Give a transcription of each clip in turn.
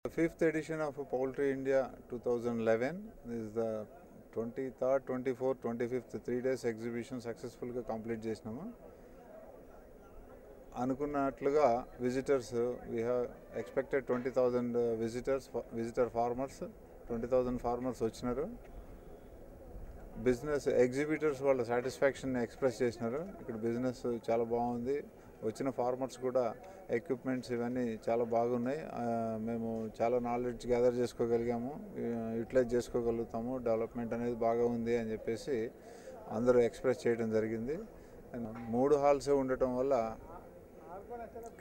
The fifth edition of Poultry India 2011 this is the 23rd, 24th, 25th 3 days exhibition successfully complete చేసినాము. అనుకున్నట్లుగా visitors we have expected 20,000 visitor farmers 20,000 farmers వచ్చినారు. Business exhibitors వాళ్ళ satisfaction express చేసినారు. ఇక్కడ business చాలా బాగుంది. వచ్చిన farmers కూడా ఎక్విప్మెంట్స్ ఇవన్నీ చాలా బాగున్నాయి. మేము చాలా నాలెడ్జ్ గ్యాదర్ చేసుకోగలిగాము, యూటిలైజ్ చేసుకోగలుగుతాము. డెవలప్మెంట్ అనేది బాగా ఉంది అని చెప్పేసి అందరూ ఎక్స్ప్రెస్ చేయడం జరిగింది. 3 హాల్సే ఉండటం వల్ల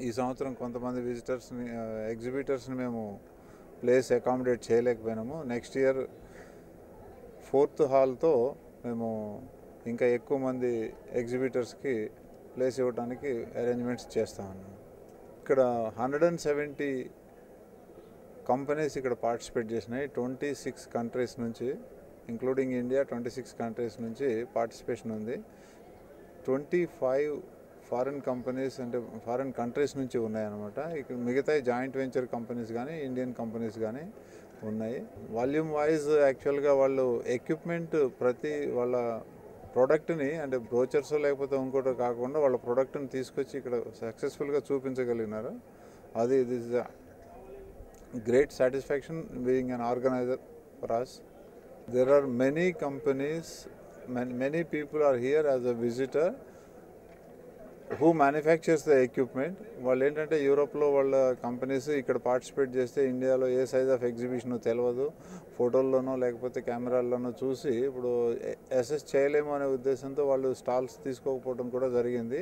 ఈ సంవత్సరం కొంతమంది విజిటర్స్ని ఎగ్జిబిటర్స్ని మేము ప్లేస్ అకామిడేట్ చేయలేకపోయినాము. నెక్స్ట్ ఇయర్ 4th హాల్తో మేము ఇంకా ఎక్కువ మంది ఎగ్జిబిటర్స్కి ప్లేస్ ఇవ్వడానికి అరేంజ్మెంట్స్ చేస్తా ఉన్నాం. ఇక్కడ 170 కంపెనీస్ ఇక్కడ పార్టిసిపేట్ చేసినాయి. 26 కంట్రీస్ నుంచి ఇంక్లూడింగ్ ఇండియా 26 కంట్రీస్ నుంచి పార్టిసిపేషన్ ఉంది. 25 ఫారిన్ కంపెనీస్ అంటే ఫారిన్ కంట్రీస్ నుంచి ఉన్నాయన్నమాట. ఇక్కడ మిగతా జాయింట్ వెంచర్ కంపెనీస్ కానీ ఇండియన్ కంపెనీస్ కానీ ఉన్నాయి. వాల్యూమ్ వైజ్ యాక్చువల్గా వాళ్ళు ఎక్విప్మెంట్ ప్రతి వాళ్ళ ప్రోడక్ట్ని అంటే బ్రోచర్స్ లేకపోతే ఇంకోటి కాకుండా వాళ్ళ ప్రోడక్ట్ని తీసుకొచ్చి ఇక్కడ సక్సెస్ఫుల్గా చూపించగలిగినారు. అది this is great satisfaction being an organiser for us. There are many companies, many people are here as a visitor who manufactures the equipment. వాళ్ళు ఏంటంటే యూరోప్లో వాళ్ళ కంపెనీస్ ఇక్కడ పార్టిసిపేట్ చేస్తే ఇండియాలో ఏ సైజ్ ఆఫ్ ఎగ్జిబిషన్ తెలియదు, ఫోటోల్లోనో లేకపోతే కెమెరాల్లోనో చూసి ఇప్పుడు అసెస్ చేయలేము అనే ఉద్దేశంతో వాళ్ళు స్టాల్స్ తీసుకోకపోవడం కూడా జరిగింది.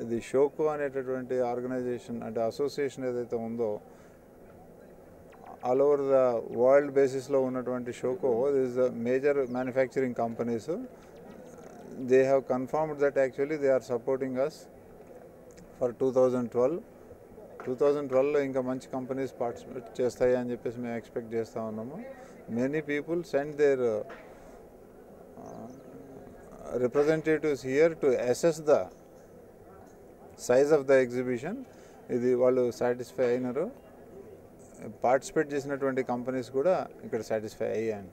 ఇది షోకో అనేటటువంటి ఆర్గనైజేషన్ అంటే అసోసియేషన్ ఏదైతే ఉందో ఆల్ ఓవర్ ద వరల్డ్ బేసిస్లో ఉన్నటువంటి షోకో this the major manufacturing companies. They have confirmed that actually they are supporting us for 2012. 2012లో ఇంకా మంచి కంపెనీస్ పార్టిసిపేట్ చేస్తాయి అని చెప్పేసి మేము ఎక్స్పెక్ట్ చేస్తూ ఉన్నాము. Many people send their representatives here to assess the size of the exhibition. ఇది వాళ్ళు సాటిస్ఫై అయినారు. పార్టిసిపేట్ చేసినటువంటి కంపెనీస్ కూడా ఇక్కడ సాటిస్ఫై అయ్యాయి.